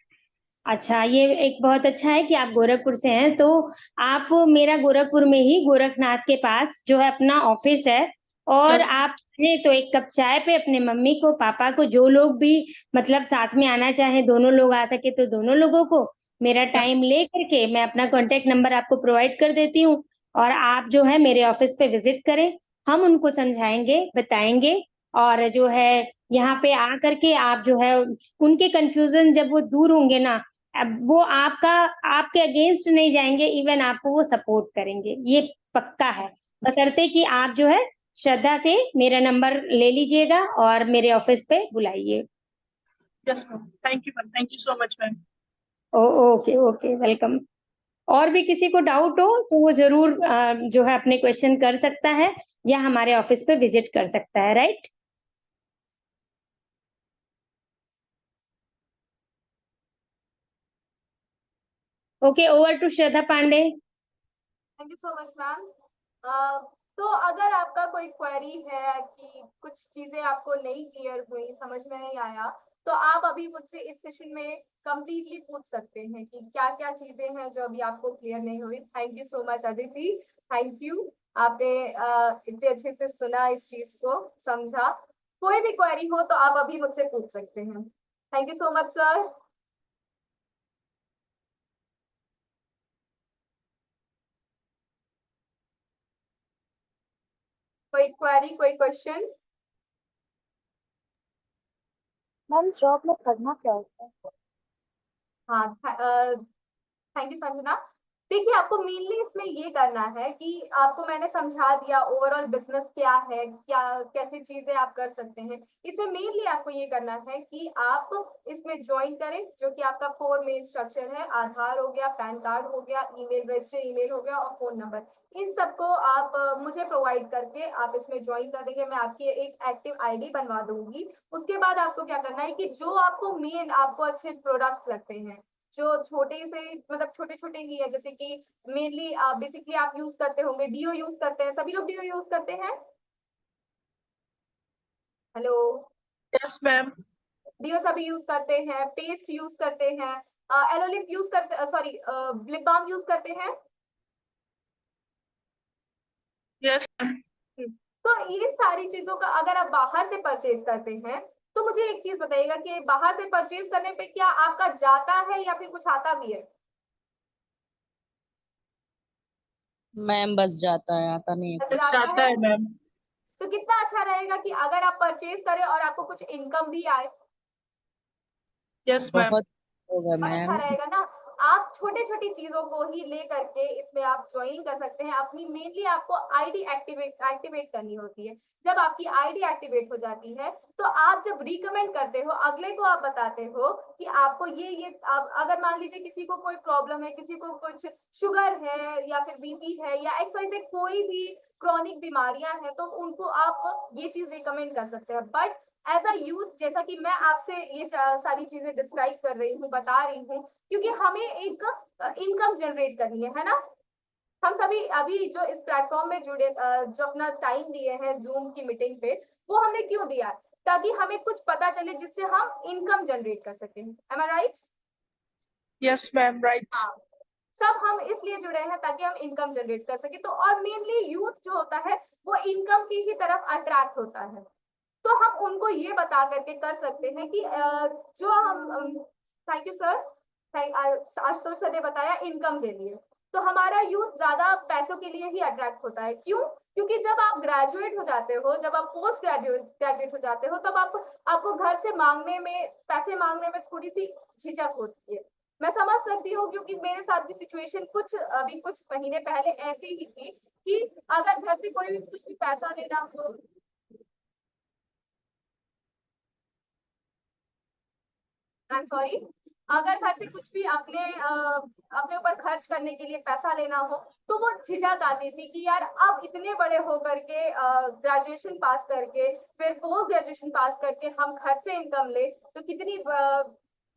अच्छा, ये एक बहुत अच्छा है कि आप गोरखपुर से हैं। तो आप मेरा गोरखपुर में ही गोरखनाथ के पास जो है अपना ऑफिस है, और
Yes,
आप चाहें तो एक कप चाय पे अपने मम्मी को, पापा को, जो लोग भी मतलब साथ में आना चाहे, दोनों लोग आ सके तो दोनों लोगों को मेरा टाइम ले करके मैं अपना कॉन्टेक्ट नंबर आपको प्रोवाइड कर देती हूँ, और आप जो है मेरे ऑफिस पे विजिट करें। हम उनको समझाएंगे, बताएंगे, और जो है यहाँ पे आ करके आप जो है उनके कंफ्यूजन जब वो दूर होंगे ना, अब वो आपके अगेंस्ट नहीं जाएंगे, इवन आपको वो सपोर्ट करेंगे, ये पक्का है। बशर्ते कि आप जो है श्रद्धा से मेरा नंबर ले लीजिएगा और मेरे ऑफिस पे बुलाइए।
Yes ma'am, thank you ma'am, thank you so much ma'am.
Okay okay, welcome. और भी किसी को डाउट हो तो वो जरूर जो है अपने क्वेश्चन कर सकता है या हमारे ऑफिस पे विजिट कर सकता है, right. Okay, over to Shraddha Pandey.
Thank you so much ma'am. तो अगर आपका कोई क्वेरी है कि कुछ चीजें आपको नहीं क्लियर हुई, समझ में नहीं आया, तो आप अभी मुझसे इस सेशन में कंप्लीटली पूछ सकते हैं कि क्या क्या चीजें हैं जो अभी आपको क्लियर नहीं हुई। Thank you so much Aditi, thank you. आपने इतने अच्छे से सुना, इस चीज को समझा। कोई भी क्वेरी हो तो आप अभी मुझसे पूछ सकते हैं। Thank you so much sir. कोई क्वेरी, कोई क्वेश्चन?
मैम जॉब में करना क्या होता है?
हाँ, थैंक यू संजना। देखिए, आपको मेनली इसमें ये करना है कि आपको मैंने समझा दिया ओवरऑल बिजनेस क्या है, क्या कैसे चीजें आप कर सकते हैं। इसमें मेनली आपको ये करना है कि आप इसमें ज्वाइन करें, जो कि आपका 4 मेन स्ट्रक्चर है। आधार हो गया, पैन कार्ड हो गया, ईमेल, रजिस्टर्ड ईमेल हो गया, और फोन नंबर। इन सबको आप मुझे प्रोवाइड करके आप इसमें ज्वाइन कर देंगे। मैं आपकी एक एक्टिव आईडी बनवा दूंगी। उसके बाद आपको क्या करना है कि जो आपको मेन आपको अच्छे प्रोडक्ट्स लगते हैं, जो छोटे से मतलब छोटे छोटे ही है, जैसे कि मेनली बेसिकली आप यूज करते होंगे, डीओ यूज करते हैं, सभी लोग डीओ यूज करते हैं। हेलो?
Yes ma'am.
डीओ सभी यूज करते हैं, पेस्ट यूज करते हैं, एलोलिप यूज करते, सॉरी लिप बाम यूज करते हैं।
Yes ma'am.
तो इन सारी चीजों का अगर आप बाहर से परचेज करते हैं, तो मुझे एक चीज बताइएगा कि बाहर से परचेज करने पे क्या आपका जाता है या फिर कुछ आता भी है?
मैम बस जाता है, आता नहीं है
बस
कुछ।
जाता
जाता
है।
है मैम।
तो कितना अच्छा रहेगा कि अगर आप परचेज करें और आपको कुछ इनकम भी आए।
Yes ma'am.
बहुत होगा
और अच्छा
मैम।
रहेगा ना। आप छोटी छोटी चीजों को ही ले करके इसमें आप ज्वाइन कर सकते हैं। अपनी मेनली आपको आईडी एक्टिवेट करनी होती है। जब आपकी आईडी एक्टिवेट हो जाती है तो आप जब रिकमेंड करते हो अगले को, आप बताते हो कि आपको ये अगर मान लीजिए किसी को कोई प्रॉब्लम है, किसी को कुछ शुगर है या फिर बीपी है या एक्सवाइजेड कोई भी क्रॉनिक बीमारियां हैं, तो उनको आप ये चीज रिकमेंड कर सकते हैं। बट एज अ यूथ, जैसा कि मैं आपसे ये सारी चीजें डिस्क्राइब कर रही हूँ, बता रही हूँ, क्योंकि हमें एक इनकम जनरेट करनी है ना। हम सभी अभी जो इस प्लेटफॉर्म में जुड़े, जो अपना टाइम दिए हैं जूम की मीटिंग पे, वो हमने क्यों दिया? ताकि हमें कुछ पता चले जिससे हम इनकम जनरेट कर सकें। एम आई राइट?
Yes ma'am, right.
हाँ, सब हम इसलिए जुड़े हैं ताकि हम इनकम जनरेट कर सके। तो और मेनली यूथ जो होता है वो इनकम की ही तरफ अट्रैक्ट होता है। तो हम उनको ये बता करके कर सकते हैं कि जो हम, thank you sir, Ashutosh sir ने बताया इनकम के लिए। तो हमारा यूथ ज्यादा पैसों के लिए ही अट्रैक्ट होता है। क्यों? क्योंकि जब आप ग्रेजुएट हो जाते हो, जब आप पोस्ट ग्रेजुएट हो जाते हो, तब आपको घर से मांगने में, पैसे मांगने में थोड़ी सी झिझक होती है। मैं समझ सकती हूँ, क्योंकि मेरे साथ भी सिचुएशन कुछ महीने पहले ऐसी ही थी कि अगर घर से कोई भी कुछ भी पैसा लेना हो, आई एम सॉरी, अगर घर से कुछ भी अपने ऊपर खर्च करने के लिए पैसा लेना हो, तो वो झिझक आती थी कि यार अब इतने बड़े हो करके, ग्रेजुएशन पास करके, फिर पोस्ट ग्रेजुएशन पास करके हम घर से इनकम ले तो कितनी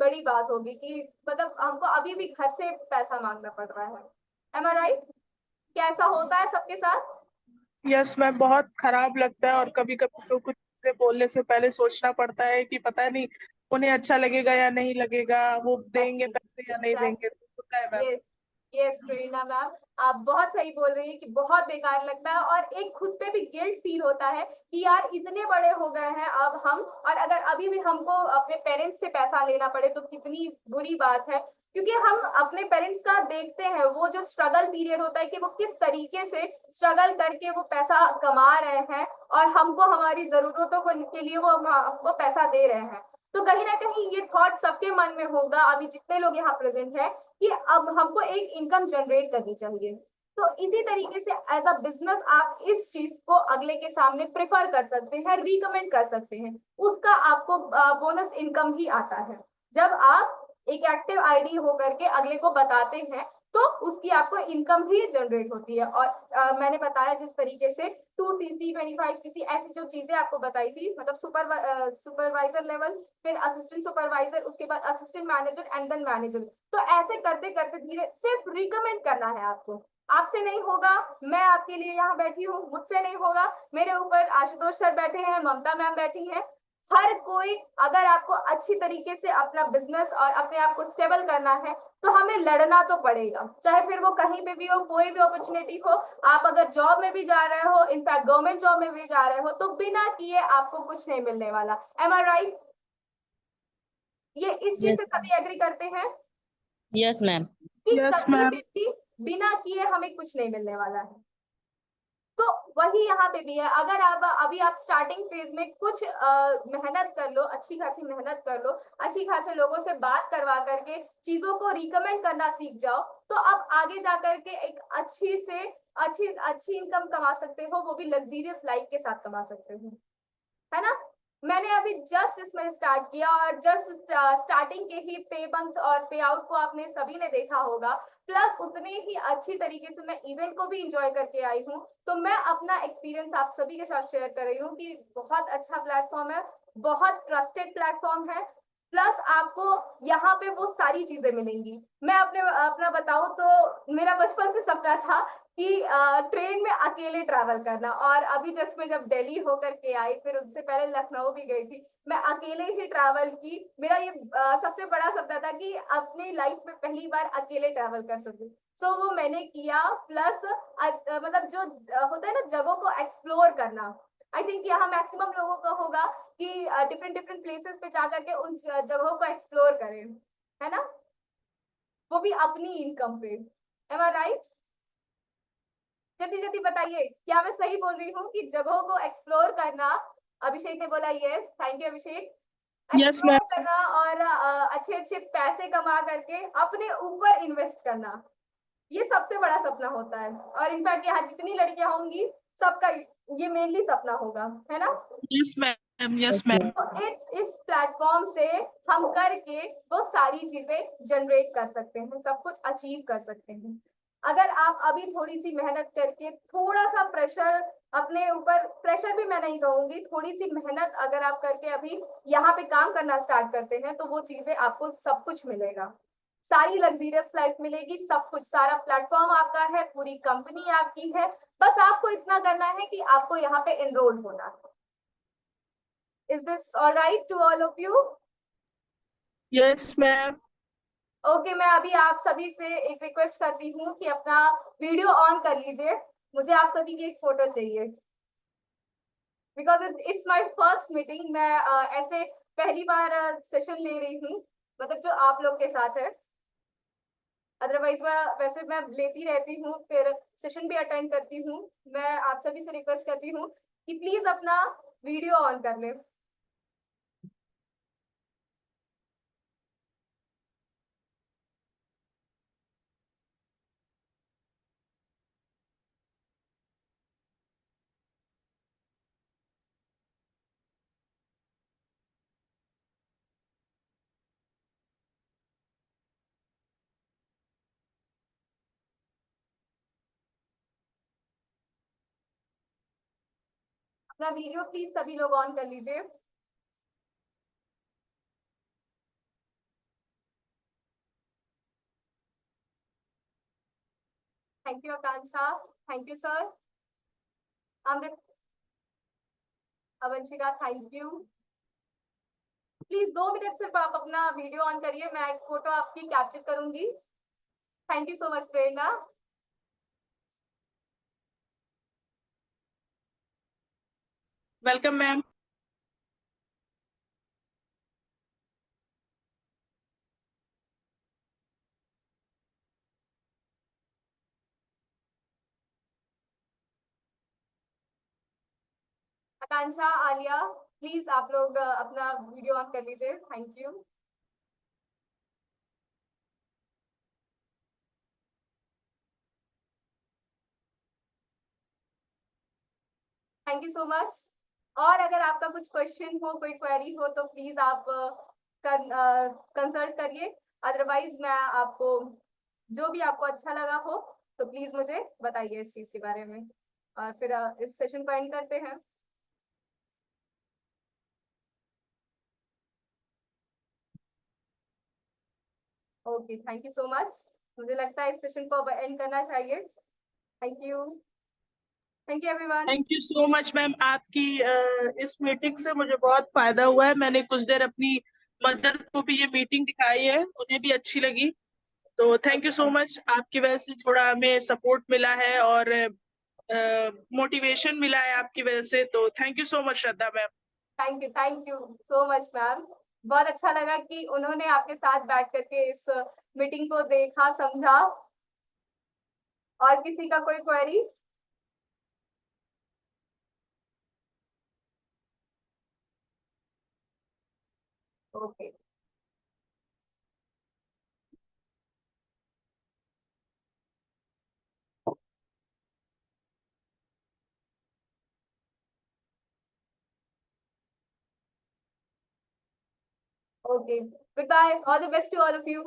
बड़ी बात होगी कि मतलब हमको अभी भी घर से पैसा मांगना पड़ रहा है। एम आई राइट? क्या ऐसा होता है सबके साथ?
यस मैम, बहुत खराब लगता है। और कभी कभी तो कुछ चीजें बोलने से पहले सोचना पड़ता है कि पता नहीं उन्हें अच्छा लगेगा या नहीं लगेगा, वो देंगे पैसे या नहीं देंगे, तो होता है मैम।
यस, यस प्रेरणा मैम, आप बहुत सही बोल रही हैं कि बहुत बेकार लगता है और एक खुद पे भी गिल्ट फील होता है कि यार इतने बड़े हो गए हैं अब हम, और अगर अभी भी हमको अपने पेरेंट्स से पैसा लेना पड़े तो कितनी बुरी बात है। क्योंकि हम अपने पेरेंट्स का देखते हैं वो जो स्ट्रगल पीरियड होता है कि वो किस तरीके से स्ट्रगल करके वो पैसा कमा रहे हैं और हमको हमारी जरूरतों के लिए वो हमको पैसा दे रहे हैं। तो कहीं ना कहीं ये थॉट सबके मन में होगा, अभी जितने लोग यहाँ प्रेजेंट है, कि अब हमको एक इनकम जनरेट करनी चाहिए। तो इसी तरीके से एज अ बिजनेस आप इस चीज को अगले के सामने प्रेफर कर सकते हैं, रिकमेंड कर सकते हैं। उसका आपको बोनस इनकम ही आता है जब आप एक एक्टिव आईडी हो करके अगले को बताते हैं, तो उसकी आपको इनकम भी जनरेट होती है। और मैंने बताया जिस तरीके से 2cc 25cc ऐसी जो चीजें आपको बताई थी, मतलब सुपरवाइजर लेवल, फिर असिस्टेंट सुपरवाइजर, उसके बाद assistant manager and then manager. तो ऐसे करते करते धीरे, सिर्फ रिकमेंड करना है आपको। आपसे नहीं होगा, मैं आपके लिए यहाँ बैठी हूँ, मुझसे नहीं होगा, मेरे ऊपर आशुतोष सर बैठे हैं, ममता मैम बैठी हैं, हर कोई। अगर आपको अच्छी तरीके से अपना बिजनेस और अपने आप को स्टेबल करना है तो हमें लड़ना तो पड़ेगा, चाहे फिर वो कहीं पे भी हो, कोई भी अपॉर्चुनिटी हो। आप अगर जॉब में भी जा रहे हो, इनफैक्ट गवर्नमेंट जॉब में भी जा रहे हो, तो बिना किए आपको कुछ नहीं मिलने वाला। एम आई राइट? ये इस चीज
यस,
से सभी एग्री करते हैं
यस मैम।
कि
यस
कहीं
मैम।
पे भी बिना किए हमें कुछ नहीं मिलने वाला है। तो वही यहाँ पे भी है। अगर आप अभी आप स्टार्टिंग फेज में कुछ मेहनत कर लो, अच्छी खासी मेहनत कर लो, अच्छी खासे लोगों से बात करवा करके चीजों को रिकमेंड करना सीख जाओ, तो आप आगे जा करके एक अच्छी अच्छी इनकम कमा सकते हो, वो भी लग्जरियस लाइफ के साथ कमा सकते हो, है ना। मैंने अभी जस्ट इसमें स्टार्ट किया और जस्ट स्टार्टिंग के ही पे मंथ और पे आउट को आपने सभी ने देखा होगा। प्लस उतने ही अच्छी तरीके से मैं इवेंट को भी इंजॉय करके आई हूँ। तो मैं अपना एक्सपीरियंस आप सभी के साथ शेयर कर रही हूँ कि बहुत अच्छा प्लेटफॉर्म है, बहुत ट्रस्टेड प्लेटफॉर्म है। प्लस आपको यहाँ पे वो सारी चीजें मिलेंगी। मैं अपना बताऊं तो मेरा बचपन से सपना था कि ट्रेन में अकेले ट्रैवल करना, और अभी जस्ट मैं जब दिल्ली होकर के आई, फिर उससे पहले लखनऊ भी गई थी, मैं अकेले ही ट्रैवल की। मेरा ये सबसे बड़ा सपना था कि अपनी लाइफ में पहली बार अकेले ट्रैवल कर सकूं। सो वो मैंने किया। प्लस मतलब जो होता है ना जगहों को एक्सप्लोर करना, आई थिंक यहाँ मैक्सिमम लोगों को होगा कि डिफरेंट डिफरेंट प्लेसेस पे जाकर के उन जगहों को एक्सप्लोर करें, है ना, वो भी अपनी इनकम पे। एम आई राइट? जल्दी जल्दी बताइए, क्या मैं सही बोल रही हूँ कि जगहों को एक्सप्लोर करना? अभिषेक ने बोला yes, thank you Abhishek.
Yes,
explore
ma'am.
करना और अच्छे अच्छे पैसे कमा करके अपने ऊपर इन्वेस्ट करना, ये सबसे बड़ा सपना होता है। और इनफैक्ट यहाँ जितनी लड़कियां होंगी सबका ये मेनली सपना होगा, है ना?
Yes, ma'am. Yes,
Yes,
ma'am.
तो इस प्लेटफॉर्म से हम करके वो सारी चीजें जनरेट कर सकते हैं, सब कुछ अचीव कर सकते हैं। अगर आप अभी थोड़ी सी मेहनत करके, थोड़ा सा प्रेशर अपने ऊपर, प्रेशर भी मैं नहीं कहूंगी, थोड़ी सी मेहनत अगर आप करके अभी यहाँ पे काम करना स्टार्ट करते हैं, तो वो चीजें आपको सब कुछ मिलेगा। सारी लग्जरियस लाइफ मिलेगी, सब कुछ, सारा प्लेटफॉर्म आपका है, पूरी कंपनी आपकी है। बस आपको इतना करना है कि आपको यहाँ पे एनरोल होना है। Is this all right to all of you?
Yes, ma'am.
Okay, मैं अभी आप सभी से एक रिक्वेस्ट करती हूँ कि अपना वीडियो ऑन कर लीजिए। मुझे आप सभी की एक फोटो चाहिए, because it's my first meeting. मैं ऐसे पहली बार सेशन ले रही हूँ, मतलब जो आप लोग के साथ है। अदरवाइज वैसे मैं लेती रहती हूँ, फिर सेशन भी अटेंड करती हूँ। मैं आप सभी से रिक्वेस्ट करती हूँ कि प्लीज अपना वीडियो ऑन कर लें। अपना वीडियो प्लीज सभी लोग ऑन कर लीजिए। Thank you Akanksha, thank you sir. Amrit, Avanshika, thank you. Please 2 minute सिर्फ आप अपना वीडियो ऑन करिए, मैं एक फोटो आपकी कैप्चर करूंगी। Thank you so much Prerna.
Welcome, ma'am.
Akanksha, Alia, please आप लोग अपना वीडियो ऑन कर लीजिए। Thank you. Thank you so much. और अगर आपका कुछ क्वेश्चन हो, कोई क्वेरी हो, तो प्लीज आप कंसल्ट करिए। अदरवाइज मैं आपको जो भी आपको अच्छा लगा हो तो प्लीज मुझे बताइए इस चीज के बारे में, और फिर इस सेशन को एंड करते हैं। Okay, thank you so much. मुझे लगता है इस सेशन को अब एंड करना चाहिए। Thank you, thank you everyone.
Thank you so much ma'am. आपकी इस मीटिंग से मुझे बहुत फायदा हुआ है। मैंने कुछ देर अपनी मदर को भी ये मीटिंग दिखाई है, उन्हें भी अच्छी लगी। तो थैंक यू सो मच। आपकी वजह से थोड़ा हमें सपोर्ट मिला है और मोटिवेशन मिला है आपकी वजह से। तो thank you so much Shraddha ma'am.
Thank you so much ma'am. बहुत अच्छा लगा कि उन्होंने आपके साथ बैठ करके इस मीटिंग को देखा, समझा। और किसी का कोई query? Okay, okay, good bye, all the best to all of you.